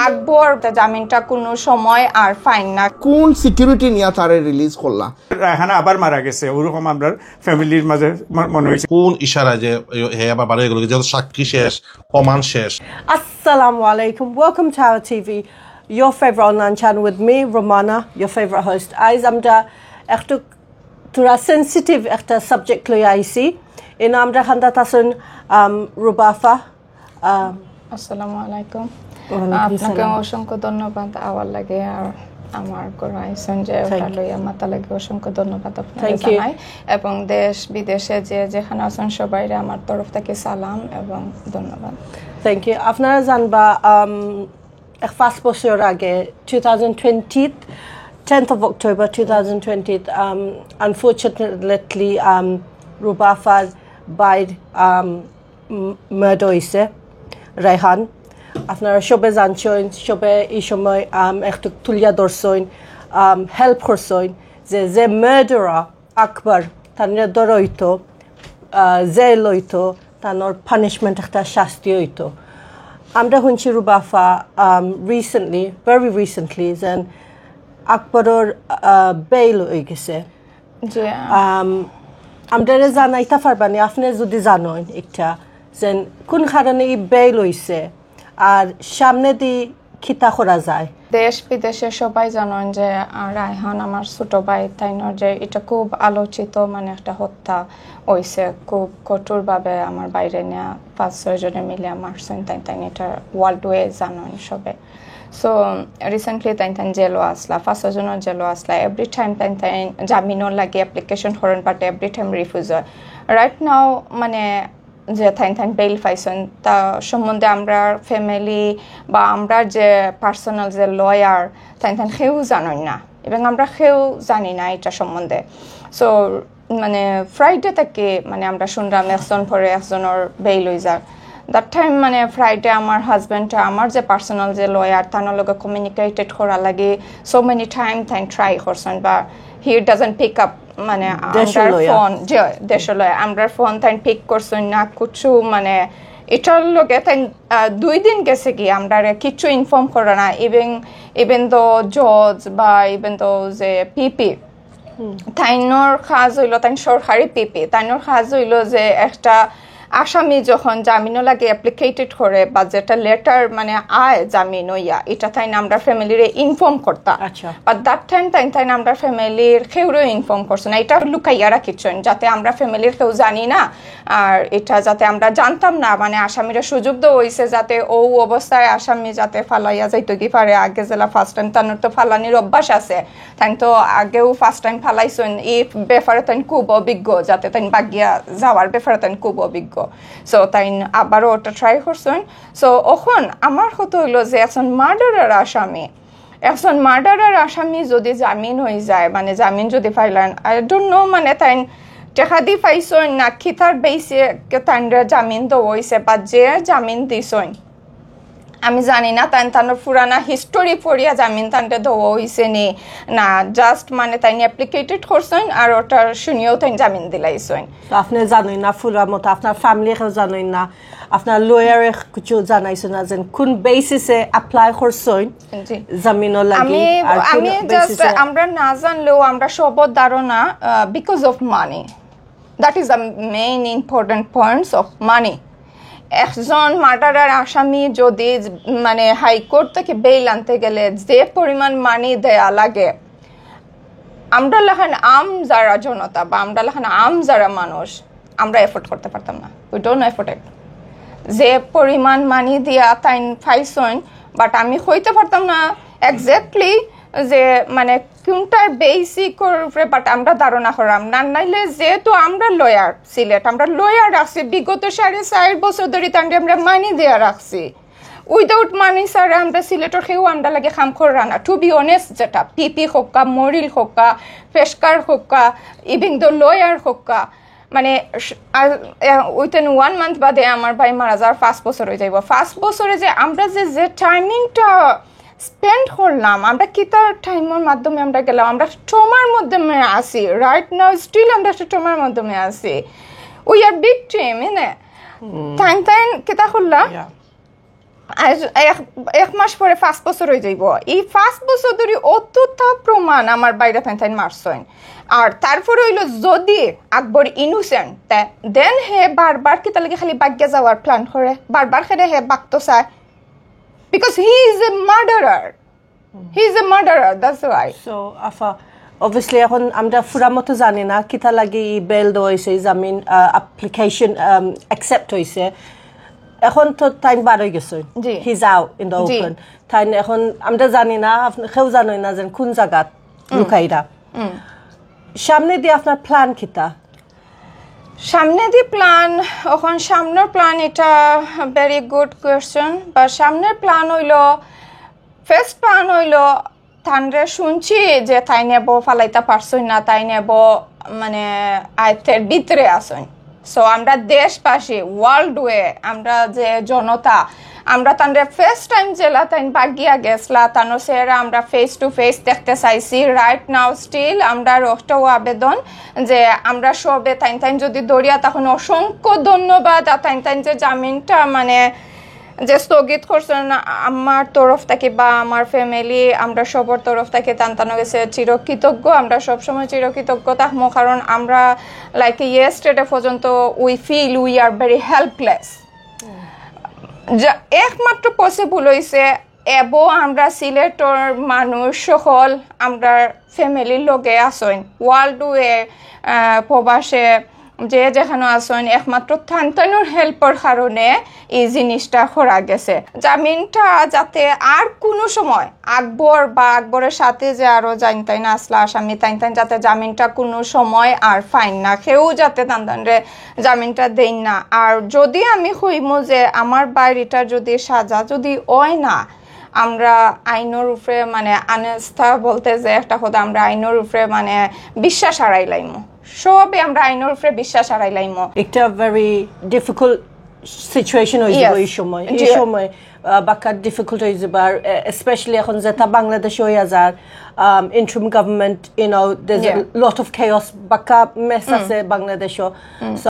আকবর জামিনটা কোনো সময় আর ফাইন না। কোন সিকিউরিটি নিয়ে তারে রিলিজ করলা? রায়হানা আবার মারা গেছে, ওরকম আমরা ফ্যামিলির মাঝে মনে হয়েছে। কোন ইশারা যে হে আবার বাড়ি গেল, যে সাক্ষী শেষ, প্রমাণ শেষ। Assalamu alaikum. Welcome to our TV, your favorite online channel with me, Romana, your favorite host. As amda ektu tura sensitive ekta subject loy aisi. In amda khanda tasun Rubafa. আসসালামু আলাইকুম। আপনাকে অসংখ্য ধন্যবাদ আওয়ার লাগে আর আমার করাইছেন যে ওটা লইয়া মাথা লাগে অসংখ্য ধন্যবাদ আপনাকে জানাই এবং দেশ বিদেশে যে যেখানে আছেন সবাইরে আমার তরফ থেকে সালাম এবং ধন্যবাদ। Thank you. আপনারা জানবা এক 5 বছর আগে 10th of October 2020 unfortunately Rubafa বাইর murder হইছে রায়হান। আপনারা সবে জানছেন, সবে এই সময় একটু তুলিয়া ধরছেন, হেল্প করছেন যে মার্ডারার আকবর তার ধর হইতো, জেল হইতো, তার পানিশমেন্ট একটা শাস্তি হইতো। আমরা শুনছি রুবাফা very recently যে আকবরের বেইল হয়ে গেছে। আমরা জানাইতে পারবানি, আপনি যদি জানেন একটা যে কোন কারণে এই বেইল হইছে আর সামনে দি খিতা করা যায়। দেশ বিদেশে সবাই জানেন যে রায়হান আমার ছোট ভাই, তাই না, যে এটা খুব আলোচিত মানে একটা হত্যা হয়েছে, খুব কঠোরভাবে আমার বাইরে নেওয়া 5-6 জনে মিলে মারছেন, তাই এটা ওয়ার্ল্ড ওয়ে জানেন সবে। সো রিসেন্টলি তাই জেলও আসলা, 5 জনের জেলও আসলা। এভরি টাইম তাই জামিনও লাগে অ্যাপ্লিকেশন করেন, বাট এভরি টাইম রিফিউজ হয়। রাইট নাও মানে যে থাইন বেইল পাইছেন তা সম্বন্ধে আমরা ফ্যামিলি বা আমরা যে পার্সোনাল যে লয়ার থাইন সেও জানেন না এবং আমরা সেও জানি না এটা সম্বন্ধে। সো মানে ফ্রাইডে থেকে মানে আমরা শুনলাম একজন পরে একজনের বেইল হয়ে যার। দ্যাট টাইম মানে ফ্রাইডে আমার হাজব্যান্ডটা আমার যে পার্সোনাল যে লয়ার তার লগে কমিউনিকেটেড করা লাগে সো মেনি টাইম তাই ট্রাই করছেন বা হি ডাজন্ট পিক আপ, মানে আমরা ফোন যে দেশলয় আমরা ফোন তাই পিক করছেন না কিছু, মানে এটার লগে তাই 2 দিন গেছে কি আমরা কিছু ইনফর্ম করে না। ইভেন দো জজ বা ইভেন দো যে পিপি তাইনোর কাজ হইলো, তাই সরকারি পিপি তাইনোর কাজ হইলো যে একটা আসামি যখন জামিনও লাগে অ্যাপ্লিকেটেড করে বা যেটা লেটার মানে আয় জামিন হইয়া, এটা তাই আমরা ফ্যামিলিরে ইনফর্ম করতাম। বাট দ্যাট টাইম তাই আমরা ফ্যামিলির কেউরও ইনফর্ম করছে না, এটা লুকাইয়া রাখিছেন যাতে আমরা ফ্যামিলির কেউ জানি না আর এটা যাতে আমরা জানতাম না। মানে আসামিরা সুযোগ দেওয়া হয়েছে যাতে ও অবস্থায় আসামি যাতে ফালাইয়া যাইতে কি পারে। আগে জেলা ফার্স্ট টাইম তার তো ফালানির অভ্যাস আছে, তাই তো আগেও ফার্স্ট টাইম ফালাইছেন, এই ব্যাপারে তাই খুব অভিজ্ঞ, যাতে তাই বাগিয়া যাওয়ার ব্যাপারে তাই খুব অভিজ্ঞ। সো তাই আবারও ওটা ট্রাই করছেন। সো এখন আমার কথা হইলো যে একজন মার্ডারের আসামি যদি জামিন হয়ে যায়, মানে জামিন যদি ফাইলেন, আই ডোন্ট নো মানে তাই টেকা দি পাইছেন না খিতার বেসে তাই জামিন দেওয়া হয়েছে বা যে জামিন দিছেন আমি জানি না। তাই তার পুরানা হিস্টোরি পড়িয়া জামিন তানটা দেওয়া হয়েছে নি না জাস্ট মানে তাই অ্যাপ্লিকেটেড করছেন আর ওটা শুনিয়েও তাই জামিন দিলাইছেন। আপনি জানেন না ফুরা মতো, আপনার ফ্যামিলিকেও জানেন না, আপনার লয়ারে কিছু জানাইছেন না যে কোন বেসিসে অ্যাপ্লাই করছেন জামিনও লাগে। আমি জাস্ট আমরা না জানলেও আমরা সব ধারণা because of money, that is the main important points of money. একজন মার্ডারের আসামি যদি মানে হাইকোর্ট থেকে বেইল আনতে গেলে যে পরিমাণ মানি দেয়া লাগে, আমরা লেখান আম যারা জনতা বা আমরা লেখান আম যারা মানুষ আমরা এফোর্ড করতে পারতাম না। উই ডোন্ট এফোর্ড ইট। যে পরিমাণ মানি দিয়া তাই পাইছেন, বাট আমি হইতে পারতাম না এক্স্যাক্টলি যে মানে কোনটার বেসিক করে, বাট আমরা ধারণা করাম না। নাইলে যেহেতু আমরা লয়ার সিলেট, আমরা লয়ার রাখছি বিগত 4.5 বছর ধরে তান্ডে আমরা মানি দেওয়া রাখছি। উইদাউট মানি স্যার আমরা সিলেটের কেউ আমরা লাগে কাম করা না। টু বি অনেস্ট, যেটা পিপি হোকা, মরিল হোকা, পেশকার হোকা, ইভিন দ্য লয়ার হোকা, মানে উইথিন 1 মান্থ বাদে আমার ভাই মারা যাওয়ার 5 বছর হয়ে যাইব। 5 বছরে যে আমরা যে টাইমিংটা স্পেন্ড করলাম, আমরা কি তার টাইমের মাধ্যমে আমরা গেলাম, আমরা ট্রমার মাধ্যমে আসি। রাইট নাও স্টিল আমরা ট্রমার মাধ্যমে আসি। উই আর ভিকটিম, তাই কেতা করলাম এক মাস পরে 5 বছর হয়ে যাইব এই 5 বছর ধরে অতটা প্রমাণ আমার বাইরে তাই মারছেন আর তারপরে হইলো যদি আকবর ইনোসেন্ট দেন হে বারবার কি তাহলে খালি বাগ্যা যাওয়ার প্ল্যান করে বারবার খেলে হে বাগতো চায় because he is a murderer that's why so Apa obviously এখন আমরা পুরা মতো জানি না কিতা লাগি বেল হয়েছে জামিন অ্যাপ্লিকেশন অ্যাকসেপ্ট হয়েছে এখন তো টাইম বার হয়ে গেছে his out in the open তাই এখন আমরা জানি না কেউ জানোই না যে কোন জায়গাত লুকাইরা সামনে দিয়ে আপনার প্ল্যান কিতা সামনে দিয়ে প্ল্যান এখন সামনের প্ল্যান এটা ভেরি গুড কোয়েশ্চন বা সামনের প্ল্যান হইলো ফার্স্ট প্ল্যান হইলো তানরে শুনছি যে তাই নেব ফালাইতে পারছই না তাই নেব মানে আয়ত্তের ভিতরে আসুন সো আমরা দেশবাসী ওয়ার্ল্ড ওয়ে আমরা যে জনতা আমরা তানরে ফার্স্ট টাইম জেলা তাইন বাগিয়া গেছলা তানো সেরা আমরা ফেস টু ফেস দেখতে চাইছি রাইট নাও স্টিল আমরা রক্তও আবেদন যে আমরা সবে তাইন যদি দরিয়া তখন অসংখ্য ধন্যবাদ আর তাইন যে জামিনটা মানে যে স্থগিত করছেন আমার তরফ থেকে বা আমার ফ্যামিলি আমরা সবার তরফ থেকে টানটানো গেছে চিরকৃতজ্ঞ আমরা সবসময় চিরকৃতজ্ঞ থাকবো কারণ আমরা লাইক ইয়েস্টারডে পর্যন্ত we feel we are very helpless একমাত্র পসিবল হয়েছে এবং আমরা সিলেটর মানুষ সকল আমরা ফ্যামিলির লগে আসেন ওয়ার্ল্ড ওয়ে প্রবাসে যে যেখানে আসেন একমাত্র থানতানোর হেল্পের কারণে এই জিনিসটা করা গেছে জামিনটা যাতে আর কোনো সময় আকবর বা আকবরের সাথে যে আরো জানতাই না আসলা আসামি তাইন যাতে জামিনটা কোনো সময় আর ফাইন না কেউ যাতে তানরে জামিনটা দেন না আর যদি আমি হইমু যে আমার বাড়িটা যদি সাজা যদি হয় না আমরা আইনের উপরে মানে আনেস্থা বলতে যে একটা কথা আমরা আইনের উপরে মানে বিশ্বাস হারাইলাইমু সবে আমরা আইনের উপরে বিশ্বাস হারাইলাইমু একটা ভেরি ডিফিকাল্ট সিচুয়েশন হয়ে যাবে এই সময় বাক্কা ডিফিকাল্ট হয়ে যাবে আর স্পেশালি এখন যেটা বাংলাদেশে হয়ে যার interim government you know there's a lot of chaos বাক্কা মেস আছে বাংলাদেশে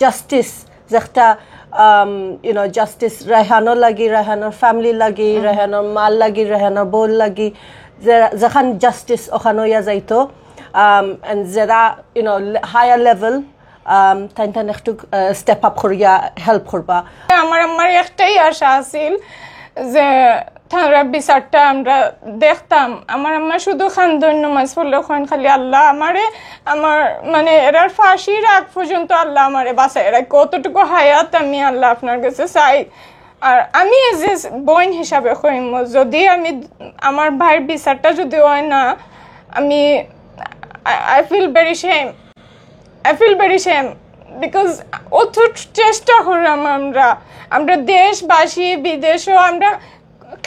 জাস্টিস যেটা you know justice রায়হানোর লাগি রায়হানোর ফ্যামিলি লাগি রায়হানোর মাল লাগি রায়হানোর বোন লাগি যেখান জাস্টিস ওখানে হইয়া যাইতো and যারা you know higher level তাইন একটু স্টেপ আপ করিয়া হেল্প করবা আমার একটাই আশা আছিল যে তারা বিচারটা আমরা দেখতাম আমার আম্মা শুধু খানদন নামাজ পড়লে ওখান খালি আল্লাহ আমার মানে এরার ফাঁসির আগ পর্যন্ত আল্লাহ আমারে বাঁচায় এরা কতটুকু হায়াত আমি আল্লাহ আপনার কাছে চাই আর আমি যে বোন হিসাবে কইম যদি আমি আমার ভাইয়ের বিচারটা যদি হয় না আমি I feel very shame because অত চেষ্টা করলাম আমরা দেশবাসী বিদেশও আমরা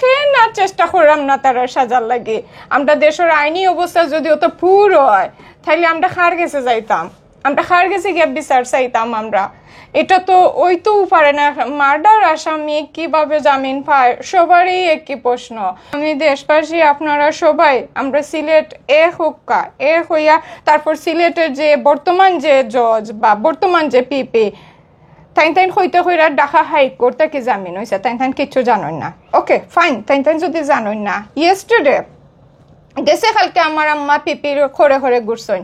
কেন চেষ্টা করলাম না তারা সাজার লাগে আমরা দেশের আইনি অবস্থা যদি অত পুর হয় তাহলে আমরা খার গেছে যাইতাম আমরা খার গেছে গিয়ে বিচার চাইতাম আমরা এটা তো ওই তো পারে না মার্ডার আসামি কিভাবে জামিন পায় সবারই একই প্রশ্ন আমি দেশবাসী আপনারা সবাই আমরা সিলেট এক হইয়া তারপর সিলেটের যে বর্তমান যে জজ বা বর্তমান যে পিপি তাইন হইতে হইরা ঢাকা হাইকোর্ট থেকে জামিন হয়েছে তাইন কিছু জানেন না ওকে ফাইন তাইন যদি জানেন না ইয়েস্টারডে গেছে কালকে আমার আম্মা পিপির খরে ঘুরছেন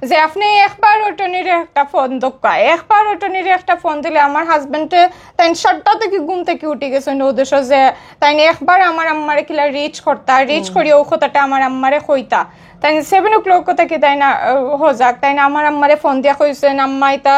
যে আপনি একবার অটনির একটা ফোন দোকা একবার অটনির একটা ফোন দিলে আমার হাজবেন্ডে তাই 7টা থেকে ঘুম থেকে উঠে গেছেন উদ্দেশ্য যে তাই একবার আমার আম্মারে কিলা রিচ করিয়া ও কথাটা আমার আম্মারে কইতা তাই 7 o'clock কথা কি তাই না হজাক তাই না আমার আম্মারে ফোন দিয়া কইছেন আম্মা এটা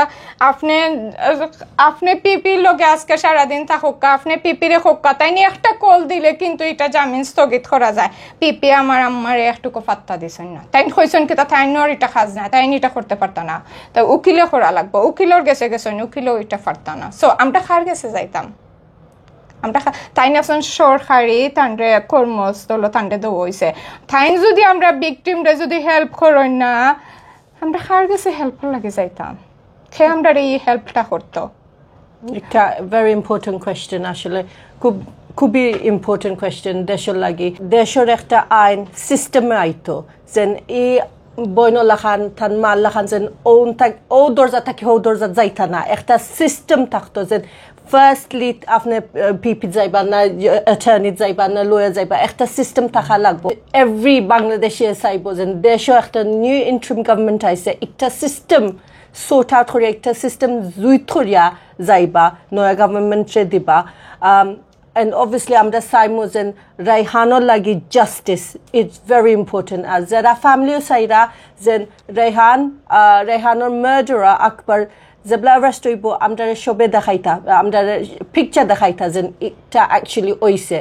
আপনি পিপির লগে আজকে সারাদিন থাকুক আপনি পিপিরে হোক্কা তাই নিয়ে একটা কল দিলে কিন্তু এটা জামিন স্থগিত করা যায় পিপি আমার আম্মারে একটুকু পাত্তা দিছেন না তাই কইছেন কি তা তাই নর এটা কাজ না তাই এটা করতে পারতা না তো উকিলে করা লাগবে উকিলর গেছেন উকিলও এটা পারতা না সো আমরা খার গেছে যাইতাম আমরা তাই না সরকারি তান্ডে কর্মস্থল তান্ডে দৌড়ছে তাই যদি আমরা ভিকটিমরে যদি হেল্প করেন না আমরা খার গেছে হেল্প লাগে যাইতাম খে আমরা এই হেল্পটা করতো একটা ভেরি ইম্পর্টেন্ট কোয়েশ্চেন আসলে খুবই ইম্পর্টেন্ট কোয়েশ্চেন দেশের লাগি দেশের একটা আইন সিস্টেমে আইতো যেন এই বইনলা খান থান মাল্লা খান যেন ও দরজা থাকি ও দরজা যাইতা না একটা সিস্টেম থাকতো যেন ফার্স্টলি আপনি পিপি যাইবা না অ্যাটর্নি যাইবা না লয়ার যাইবা একটা সিস্টেম থাকা লাগবে এভরি বাংলাদেশি চাইব যে দেশও একটা নিউ ইন্টারিম গভর্নমেন্ট আইছে একটা সিস্টেম সর্ট আউট করে একটা সিস্টেম জুই থরিয়া যাইবা নয়া গভর্নমেন্টে দিবা and obviously আমরা চাইমু যে রাইহানোর লাগি জাস্টিস ইটস ভেরি ইম্পর্টেন্ট আর যারা ফ্যামিলিও চাইরা যে রাইহানোর মার্ডারার আকবর যেবলা অ্যারেস্ট হইব আমরা সবে দেখাইতা আমরা পিকচার দেখাইতা যে এটা অ্যাকচুয়ালি হইছে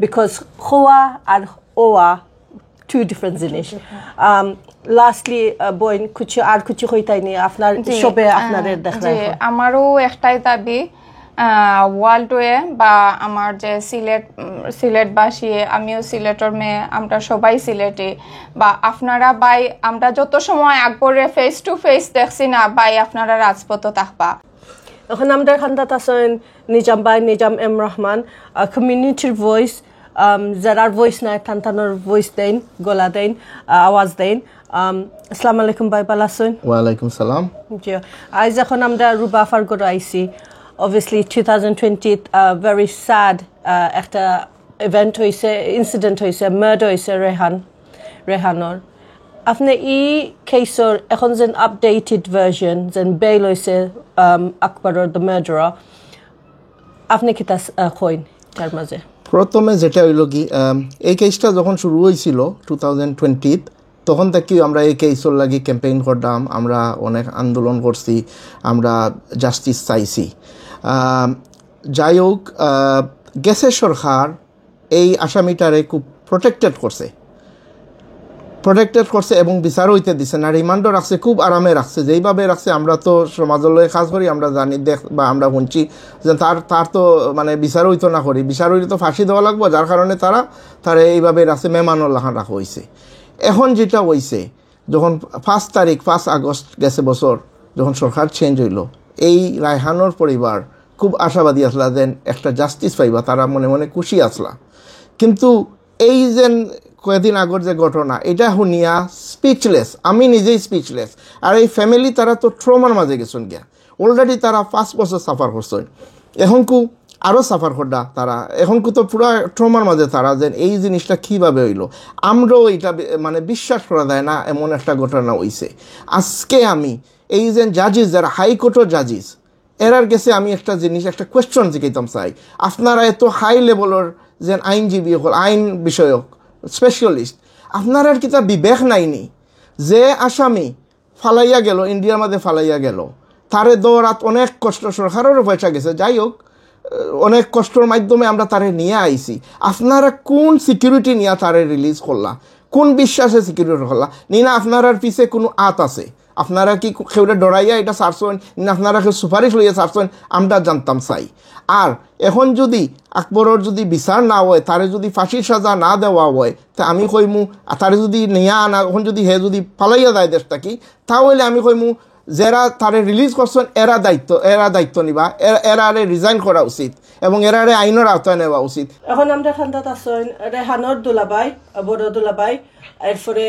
বিকজ খোয়া আর ওয়া টু ডিফারেন্ট জিনিস লাস্টলি বইন কিছু হইতাইনি আপনার সবে আপনাদের দেখাই আমারও একটাই দাবি ওয়ার্ল্ডে বা আমার যে সিলেটবাসী আমিও সিলেটের মেয়ে আমরা সবাই সিলেটি বা আপনারা বাই আমরা যত সময় আকবরে ফেস টু ফেস দেখছি না বাই আপনারা রাজপথ থাকবা এখন আমাদের খান্দাত আছেন নিজাম বাই নিজাম এম রহমান কমিউনিটির ভয়েস যারার ভয়েস নাই তান্তানোর ভয়েস দেন গলা দেন আওয়াজ দেন আসসালামু আলাইকুম ভাই ভালো আছেন ওয়ালাইকুম সালাম জি আজ এখন আমরা রুবা ফারগর আইসি obviously 2020 very sad একটা ইভেন্ট হইছে ইনসিডেন্ট হইছে মার্ডার হইছে রেহানোর আপনি এই কেসর এখন যেন আপডেটেড ভার্সন যেন বেল হইছে আকবরের দ্য মার্ডারার আপনি কি তা কইন তার মাঝে প্রথমে যেটা হইল কি এই কেসটা যখন শুরু হয়েছিল 2020 তখন থেকে আমরা এই কেসর লাগি ক্যাম্পেইন করলাম আমরা অনেক আন্দোলন করছি আমরা জাস্টিস চাইছি যাই হোক গেছে সরকার এই আসামিটারে খুব প্রোটেক্টেড করছে এবং বিচার হইতে দিছে না রিমান্ডও রাখছে খুব আরামে রাখছে যেইভাবে রাখছে আমরা তো সমাজলয়ে কাজ করি আমরা জানি বা আমরা শুনছি যে তার তো মানে বিচার হইতো না করি বিচার হইলে তো ফাঁসি দেওয়া লাগবো যার কারণে তারা এইভাবে রাখছে মেহমানুর লাখান রাখা হয়েছে এখন যেটা হয়েছে যখন 5 আগস্ট গেছে বছর যখন সরকার চেঞ্জ হইল এই রায়হানোর পরিবার খুব আশাবাদী আসলা যেন একটা জাস্টিস পাইবা তারা মনে মনে খুশি আসলা কিন্তু এই যে কয়েকদিন আগর যে ঘটনা এটা শুনিয়া স্পিচলেস আমি নিজেই স্পিচলেস আর এই ফ্যামিলি তারা তো ট্রমার মাঝে গেছেন গিয়া অলরেডি তারা 5 বছর সাফার করছেন এখনকু আরও সাফার করডা তারা এখনকু তো পুরো ট্রমার মাঝে তারা যে এই জিনিসটা কীভাবে হইল আমরাও এটা মানে বিশ্বাস করা যায় না এমন একটা ঘটনা হইছে আজকে আমি এই যে জাজিস যারা হাইকোর্টের জাজিস এরার গেছে আমি একটা জিনিস একটা কোয়েশ্চন জিজ্ঞাইতাম চাই আপনারা এত হাই লেভেলের যে আইনজীবী হল আইন বিষয়ক স্পেশালিস্ট আপনার আর কি তা বিবেক নাইনি যে আসামি ফালাইয়া গেল ইন্ডিয়ার মধ্যে ফালাইয়া গেল তারে দৌড়াত অনেক কষ্ট সরকারেরও পয়সা গেছে যাই হোক অনেক কষ্টর মাধ্যমে আমরা তারে নিয়ে আইছি আপনারা কোন সিকিউরিটি নিয়ে তারে রিলিজ করলা কোন বিশ্বাসে সিকিউরিটি করলা না আপনার পিছে কোনো আত আছে আপনারা কি কেউটা ডরাইয়া এটা ছাড়ছেন না আপনারা কেউ সুপারিশ লইয়া ছাড়ছেন আমরা জানতাম চাই আর এখন যদি আকবরের যদি বিচার না হয় তারে যদি ফাঁসির সাজা না দেওয়া হয় তা আমি কইমু তারে যদি নিয়া আনা এখন যদি হে যদি পালাইয়া যায় দেশটাকি তাহলে আমি কইমু যারা তারে রিলিজ করছেন এরা দায়িত্ব নিবা এরা রিজাইন করা উচিত এবং এরা আইনের আওতায় নেওয়া উচিত এখন আমরা খান্দাত আছেন রেহানোর দুলাবাই বড় দুলাবাই এরপরে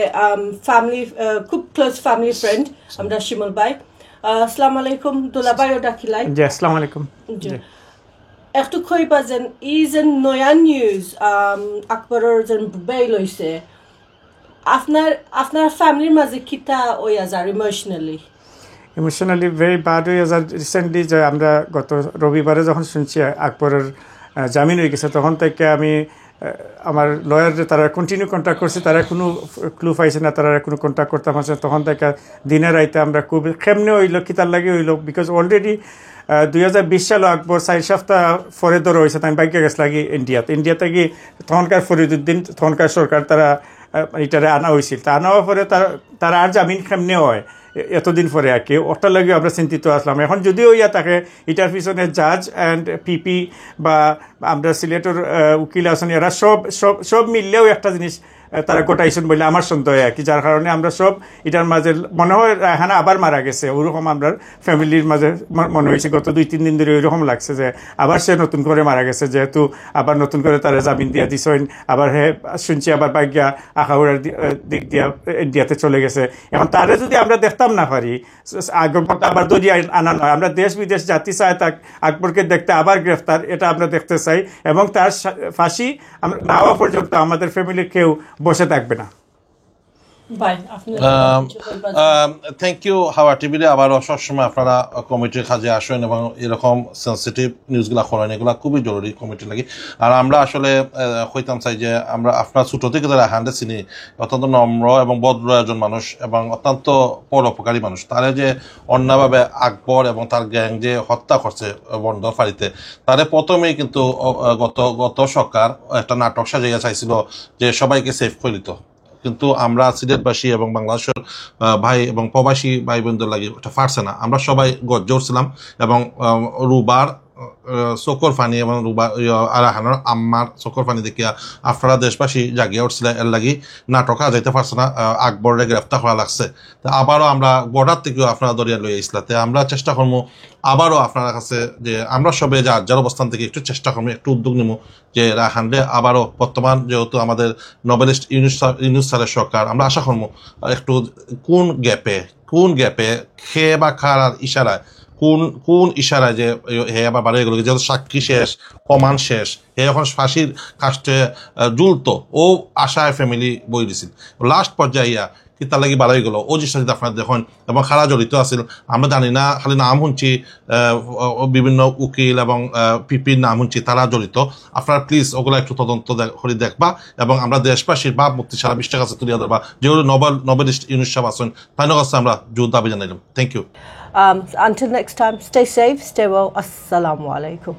ফ্যামিলি খুব ক্লোজ ফ্যামিলি ফ্রেন্ড আমরা শিমুল ভাই আসসালামু আলাইকুম দুলাবাইও ডাকিলাই জি আসসালামু আলাইকুম একটু কইবা যেন ই যেন নয়া নিউজ আকবরের যেন বেল হইছে আপনার ফ্যামিলির মাঝে কিতা ওই আজার ইমোশনালি ভেরি ব্যাড হয়ে যায় রিসেন্টলি যে আমরা গত রবিবারে যখন শুনছি আকবরের জামিন হয়ে গেছে তখন থেকে আমি আমার লয়ার তারা কন্টিনিউ কন্ট্যাক্ট করছে তারা কোনো ক্লু পাইছে না তারা কোনো কন্ট্যাক্ট করতে পারছে তখন থেকে দিনের রাইতে আমরা খুব কেমনে হইল কি তার লাগে হইল বিকজ অলরেডি 2020 সালে আকবর 4 সপ্তাহ পরে ধরে হয়েছে আমি বাইকে গেছে লাগি ইন্ডিয়াতে গিয়ে তখনকার ফরিদুদ্দিন তখনকার সরকার তারা এটারে আনা হয়েছিল তা আনা হওয়ার পরে তারা আর জামিন কেমনে হয় এতদিন পরে আর কি ওটার লাগে আমরা চিন্তিত আসলাম এখন যদিও ইয়া তাকে এটার পিছনে জাজ অ্যান্ড পিপি বা আমরা সিলেটের উকিল আছেন এরা সব মিললেও একটা জিনিস তারা গোটাইছেন বলে আমার সন্দেহ হয় আর কি, যার কারণে আমরা সব এটার মাঝে মনে হয় রায়হানা আবার মারা গেছে ওরকম আমরা ফ্যামিলির মাঝে মনে হয়েছে গত 2-3 দিন ধরে ওইরকম লাগছে যে আবার সে নতুন করে মারা গেছে, যেহেতু আবার নতুন করে তারা জামিন দিয়া দিছেন, আবার শুনছি আবার বাইগিয়া আখাউড়ার দিক দিয়া ইন্ডিয়াতে চলে গেছে। এখন তারে যদি আমরা দেখতাম না পারি, আকবরকে আবার দরিয়া আনা নয়, আমরা দেশ বিদেশ জাতি চাই তাক আকবরকে দেখতে আবার গ্রেফতার, এটা আমরা দেখতে চাই, এবং তার ফাঁসি আমরা না হওয়া পর্যন্ত আমাদের ফ্যামিলির কেউ বসে থাকবে না। থ্যাংক ইউ হাওয়া টিভিতে আবারও সবসময় আপনারা কমিটির কাজে আসেন এবং এরকম সেন্সিটিভ নিউজগুলো করেন, এগুলো খুবই জরুরি কমিটি লাগে। আর আমরা আসলে কইতাম চাই যে আমরা আপনার ছোটো থেকে যারা হ্যান্ডে চিনি, অত্যন্ত নম্র এবং ভদ্র একজন মানুষ এবং অত্যন্ত পরোপকারী মানুষ, তারা যে অন্যভাবে আকবর এবং তার গ্যাং যে হত্যা করছে বন্ধ ফাঁড়িতে, তারা প্রথমেই কিন্তু গত সরকার একটা নাটক সাজাইয়া চাইছিল যে সবাইকে সেভ করে দিত, কিন্তু আমরা সিলেটবাসী এবং বাংলাদেশের ভাই এবং প্রবাসী ভাই বোনদের লাগে ওটা পারছে না। আমরা সবাই গজ্জর ছিলাম এবং রুবার চকর ফানি এবং রুবা আরাহানোর আম্মার চকর ফানি দেখিয়া আপনারা দেশবাসী জাগিয়া উঠছিল, এর লাগি নাটক যাইতে পারছে না, আকবরের গ্রেফতার করা লাগছে। আবারও আমরা বর্ডার থেকেও আপনারা দরিয়া লই আইসলাতে আমরা চেষ্টা করবো আবারও আপনার কাছে যে আমরা সবে যার অবস্থান থেকে একটু চেষ্টা করবো, একটু উদ্যোগ নিব যে রায়হানরে আবারও বর্তমান যেহেতু আমাদের নোবেলিস্ট ইউনুস স্যারের সরকার, আমরা আশা করবো একটু কোন গ্যাপে খেয়ে বা খারার ইশারায় কোন ইশারায় যে হে আবার বাড়ি গেল, যেহেতু সাক্ষী শেষ, প্রমাণ শেষ, হে এখন ফাঁসির কাস্টে জুলতো, ও আশায় ফ্যামিলি বই দিছিল লাস্ট পর্যায়ে কি তার লাগি বাড়াই গেল ও জিনিসটা যদি আপনার দেখেন এবং খারা জড়িত আছিল। আমরা জানি না, খালি নাম শুনছি, বিভিন্ন উকিল এবং পিপির নাম শুনছি, তারা জড়িত। আপনারা প্লিজ ওগুলো একটু তদন্ত করে দেখবা এবং আমরা দেশবাসীর ভাব মুক্তি সারা বিশ্বের কাছে তুলিয়া ধরবা, যেগুলো নোবেলিস্ট ইউনুস সাহেব আছেন তাই কাছে আমরা জোর দাবি জানাইলাম। Thank you. Until next time, stay safe, stay well. Assalamu alaikum.